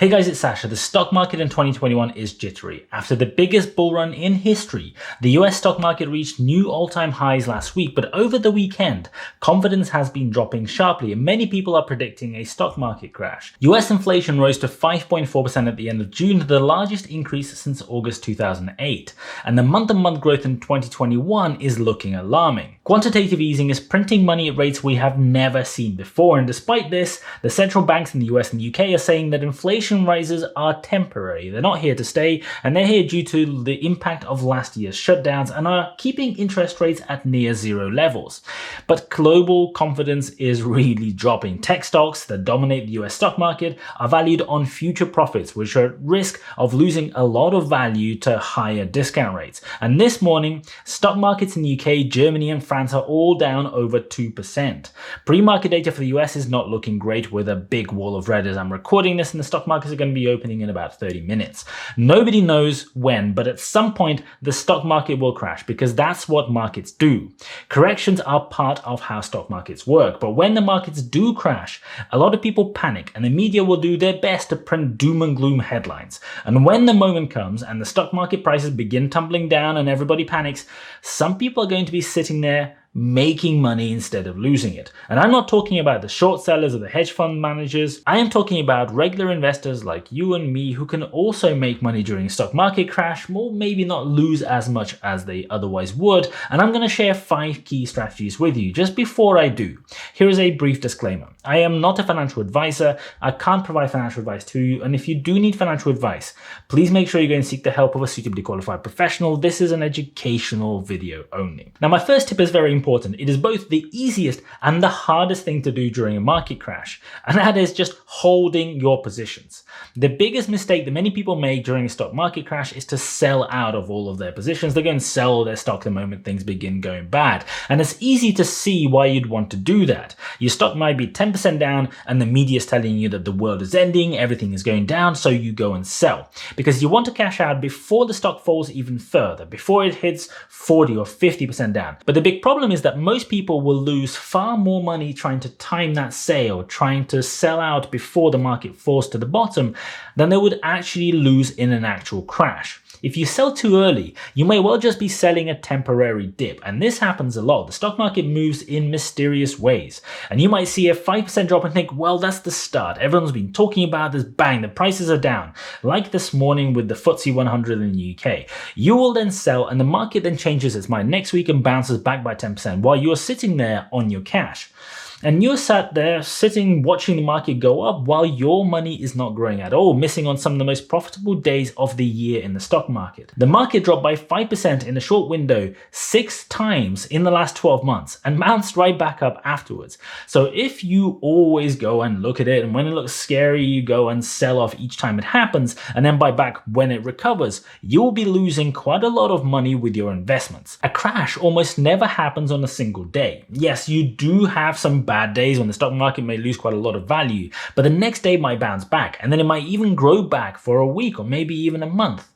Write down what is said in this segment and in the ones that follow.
Hey guys, it's Sasha. The stock market in 2021 is jittery. After the biggest bull run in history, the US stock market reached new all-time highs last week, but over the weekend, confidence has been dropping sharply and many people are predicting a stock market crash. US inflation rose to 5.4% at the end of June, the largest increase since August 2008, and the month-on-month growth in 2021 is looking alarming. Quantitative easing is printing money at rates we have never seen before, and despite this, the central banks in the US and the UK are saying that inflation rises are temporary. They're not here to stay, and they're here due to the impact of last year's shutdowns and are keeping interest rates at near zero levels. But global confidence is really dropping. Tech stocks that dominate the US stock market are valued on future profits, which are at risk of losing a lot of value to higher discount rates. And this morning, stock markets in the UK, Germany, and France are all down over 2%. Pre-market data for the US is not looking great, with a big wall of red as I'm recording this, and the stock markets are going to be opening in about 30 minutes. Nobody knows when, but at some point the stock market will crash because that's what markets do. Corrections are part of how stock markets work, but when the markets do crash, a lot of people panic and the media will do their best to print doom and gloom headlines. And when the moment comes and the stock market prices begin tumbling down and everybody panics, some people are going to be sitting there making money instead of losing it. And I'm not talking about the short sellers or the hedge fund managers. I am talking about regular investors like you and me who can also make money during a stock market crash, or maybe not lose as much as they otherwise would. And I'm going to share 5 key strategies with you. Just before I do, here is a brief disclaimer. I am not a financial advisor. I can't provide financial advice to you. And if you do need financial advice, please make sure you go and seek the help of a suitably qualified professional. This is an educational video only. Now, my first tip is very important. It is both the easiest and the hardest thing to do during a market crash, and that is just holding your positions. The biggest mistake that many people make during a stock market crash is to sell out of all of their positions. They go and sell their stock the moment things begin going bad, and it's easy to see why you'd want to do that. Your stock might be 10% down and the media is telling you that the world is ending, everything is going down, so you go and sell because you want to cash out before the stock falls even further, before it hits 40 or 50% down. But the big problem is that most people will lose far more money trying to time that sale, trying to sell out before the market falls to the bottom, than they would actually lose in an actual crash. If you sell too early, you may well just be selling a temporary dip, and this happens a lot. The stock market moves in mysterious ways, and you might see a 5% drop and think, well, that's the start. Everyone's been talking about this, bang, the prices are down. Like this morning with the FTSE 100 in the UK. You will then sell, and the market then changes its mind next week and bounces back by 10% while you're sitting there on your cash. And you're sat there sitting watching the market go up while your money is not growing at all, missing on some of the most profitable days of the year in the stock market. The market dropped by 5% in a short window 6 times in the last 12 months and bounced right back up afterwards. So if you always go and look at it, and when it looks scary, you go and sell off each time it happens and then buy back when it recovers, you will be losing quite a lot of money with your investments. A crash almost never happens on a single day. Yes, you do have some bad days when the stock market may lose quite a lot of value, but the next day might bounce back, and then it might even grow back for a week or maybe even a month.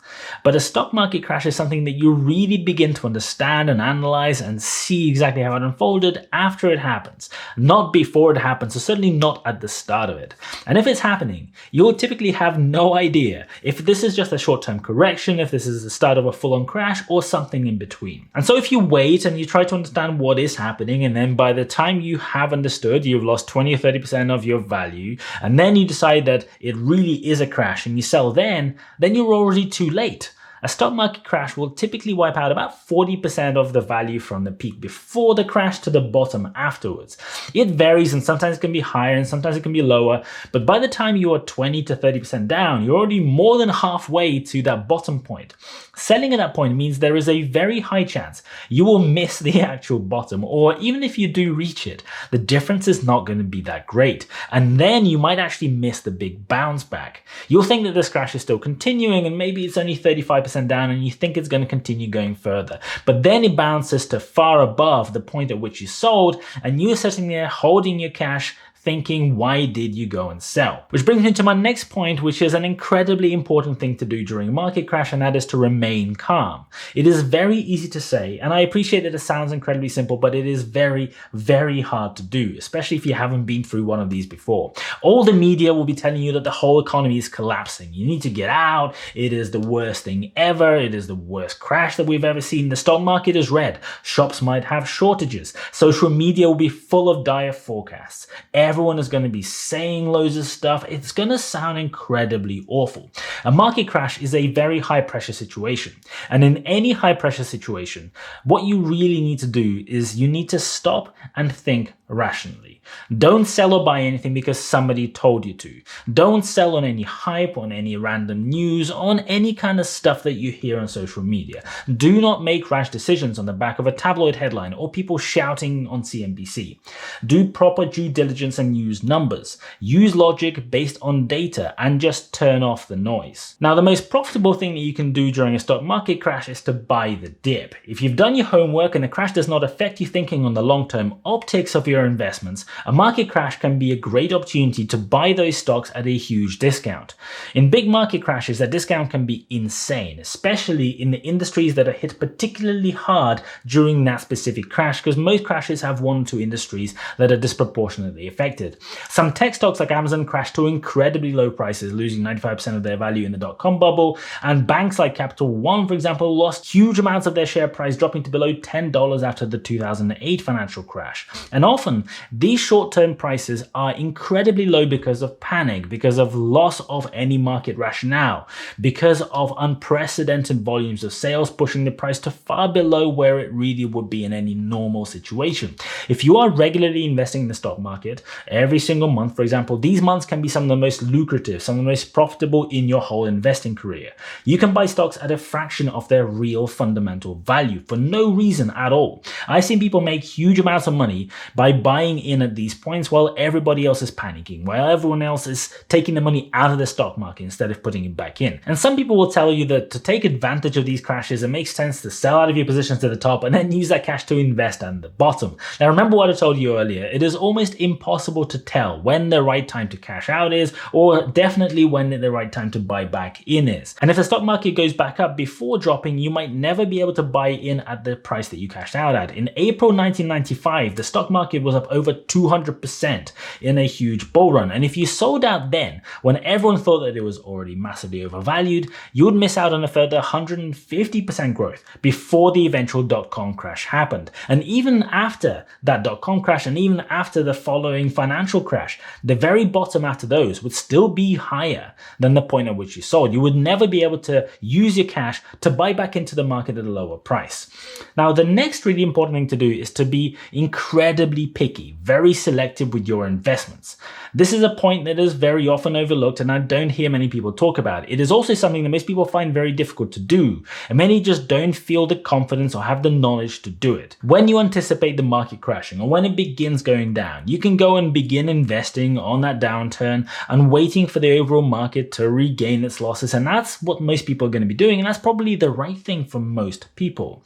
But a stock market crash is something that you really begin to understand and analyze and see exactly how it unfolded after it happens, not before it happens, so certainly not at the start of it. And if it's happening, you'll typically have no idea if this is just a short-term correction, if this is the start of a full-on crash, or something in between. And so if you wait and you try to understand what is happening, and then by the time you have understood, you've lost 20 or 30% of your value, and then you decide that it really is a crash and you sell then you're already too late. A stock market crash will typically wipe out about 40% of the value from the peak before the crash to the bottom afterwards. It varies, and sometimes it can be higher and sometimes it can be lower, but by the time you are 20 to 30% down, you're already more than halfway to that bottom point. Selling at that point means there is a very high chance you will miss the actual bottom, or even if you do reach it, the difference is not going to be that great, and then you might actually miss the big bounce back. You'll think that this crash is still continuing and maybe it's only 35% down and you think it's going to continue going further, but then it bounces to far above the point at which you sold, and you're sitting there holding your cash thinking, why did you go and sell? Which brings me to my next point, which is an incredibly important thing to do during a market crash, and that is to remain calm. It is very easy to say, and I appreciate that it sounds incredibly simple, but it is very, very hard to do, especially if you haven't been through one of these before. All the media will be telling you that the whole economy is collapsing. You need to get out. It is the worst thing ever. It is the worst crash that we've ever seen. The stock market is red. Shops might have shortages. Social media will be full of dire forecasts. Everyone is going to be saying loads of stuff. It's going to sound incredibly awful. A market crash is a very high pressure situation. And in any high pressure situation, what you really need to do is you need to stop and think rationally. Don't sell or buy anything because somebody told you to. Don't sell on any hype, on any random news, on any kind of stuff that you hear on social media. Do not make rash decisions on the back of a tabloid headline or people shouting on CNBC. Do proper due diligence and use numbers. Use logic based on data and just turn off the noise. Now, the most profitable thing that you can do during a stock market crash is to buy the dip. If you've done your homework and the crash does not affect you thinking on the long-term optics of your investments, a market crash can be a great opportunity to buy those stocks at a huge discount. In big market crashes, that discount can be insane, especially in the industries that are hit particularly hard during that specific crash, because most crashes have one or two industries that are disproportionately affected. Some tech stocks like Amazon crashed to incredibly low prices, losing 95% of their value in the dot-com bubble, and banks like Capital One, for example, lost huge amounts of their share price, dropping to below $10 after the 2008 financial crash. And often, these short-term prices are incredibly low because of panic, because of loss of any market rationale, because of unprecedented volumes of sales pushing the price to far below where it really would be in any normal situation. If you are regularly investing in the stock market every single month, for example, these months can be some of the most lucrative, some of the most profitable in your whole investing career. You can buy stocks at a fraction of their real fundamental value for no reason at all. I've seen people make huge amounts of money by buying in at these points while everybody else is panicking, while everyone else is taking the money out of the stock market instead of putting it back in. And some people will tell you that to take advantage of these crashes, it makes sense to sell out of your positions to the top and then use that cash to invest at the bottom. Now, remember what I told you earlier, it is almost impossible to tell when the right time to cash out is, or definitely when the right time to buy back in is. And if the stock market goes back up before dropping, you might never be able to buy in at the price that you cashed out at. In April 1995, the stock market was up over 200% in a huge bull run. And if you sold out then, when everyone thought that it was already massively overvalued, you would miss out on a further 150% growth before the eventual dot-com crash happened. And even after that dot-com crash, and even after the following financial crash, the very bottom after those would still be higher than the point at which you sold. You would never be able to use your cash to buy back into the market at a lower price. Now, the next really important thing to do is to be incredibly picky, very selective with your investments. This is a point that is very often overlooked and I don't hear many people talk about. It is also something that most people find very difficult to do, and many just don't feel the confidence or have the knowledge to do it. When you anticipate the market crashing or when it begins going down, you can go and begin investing on that downturn and waiting for the overall market to regain its losses, and that's what most people are going to be doing, and that's probably the right thing for most people.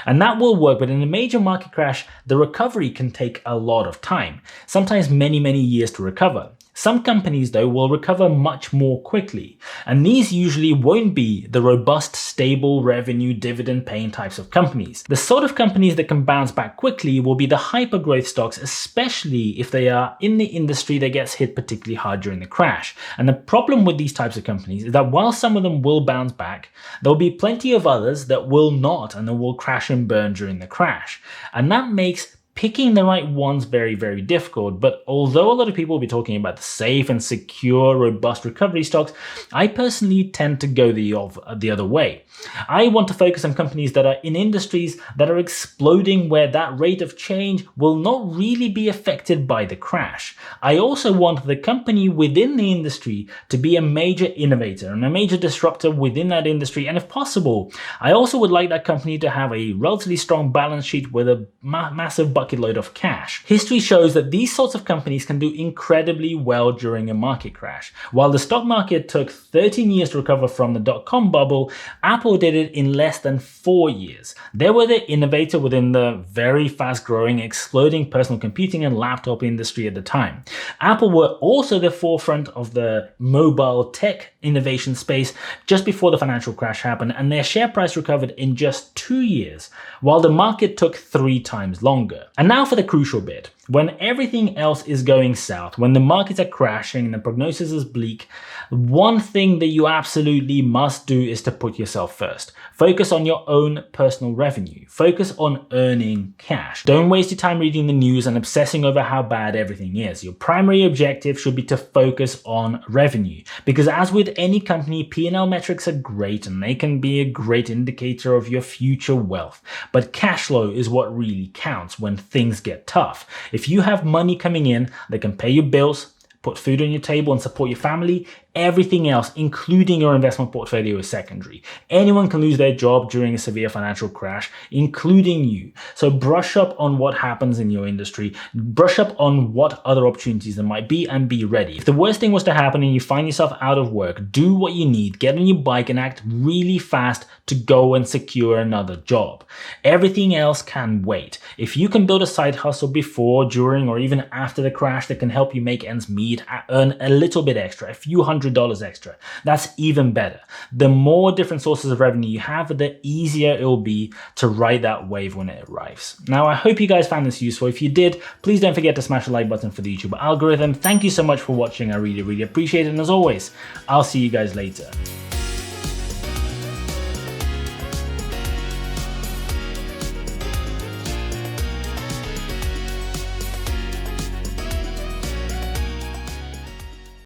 And that will work, but in a major market crash, the recovery can take a lot of time, sometimes many, many years to recover. Some companies, though, will recover much more quickly, and these usually won't be the robust, stable revenue, dividend-paying types of companies. The sort of companies that can bounce back quickly will be the hyper-growth stocks, especially if they are in the industry that gets hit particularly hard during the crash. And the problem with these types of companies is that while some of them will bounce back, there'll be plenty of others that will not, and that will crash and burn during the crash. And that makes picking the right ones very, very difficult. But although a lot of people will be talking about the safe and secure, robust recovery stocks, I personally tend to go the other way. I want to focus on companies that are in industries that are exploding, where that rate of change will not really be affected by the crash. I also want the company within the industry to be a major innovator and a major disruptor within that industry. And if possible, I also would like that company to have a relatively strong balance sheet with a massive bucket bucket load of cash. History shows that these sorts of companies can do incredibly well during a market crash. While the stock market took 13 years to recover from the dot-com bubble, Apple did it in less than 4 years. They were the innovator within the very fast-growing, exploding personal computing and laptop industry at the time. Apple were also the forefront of the mobile tech innovation space just before the financial crash happened, and their share price recovered in just 2 years, while the market took 3 times longer. And now for the crucial bit. When everything else is going south, when the markets are crashing and the prognosis is bleak, one thing that you absolutely must do is to put yourself first. Focus on your own personal revenue. Focus on earning cash. Don't waste your time reading the news and obsessing over how bad everything is. Your primary objective should be to focus on revenue. Because as with any company, P&L metrics are great and they can be a great indicator of your future wealth. But cash flow is what really counts when things get tough. If you have money coming in that can pay your bills, put food on your table and support your family, everything else, including your investment portfolio, is secondary. Anyone can lose their job during a severe financial crash, including you. So brush up on what happens in your industry, brush up on what other opportunities there might be, and be ready. If the worst thing was to happen and you find yourself out of work, do what you need, get on your bike and act really fast to go and secure another job. Everything else can wait. If you can build a side hustle before, during, or even after the crash that can help you make ends meet, earn a little bit extra, a few $100 extra, that's even better. The more different sources of revenue you have, the easier it will be to ride that wave when it arrives. Now, I hope you guys found this useful. If you did, please don't forget to smash the like button for the YouTube algorithm. Thank you so much for watching. I really appreciate it. And as always, I'll see you guys later.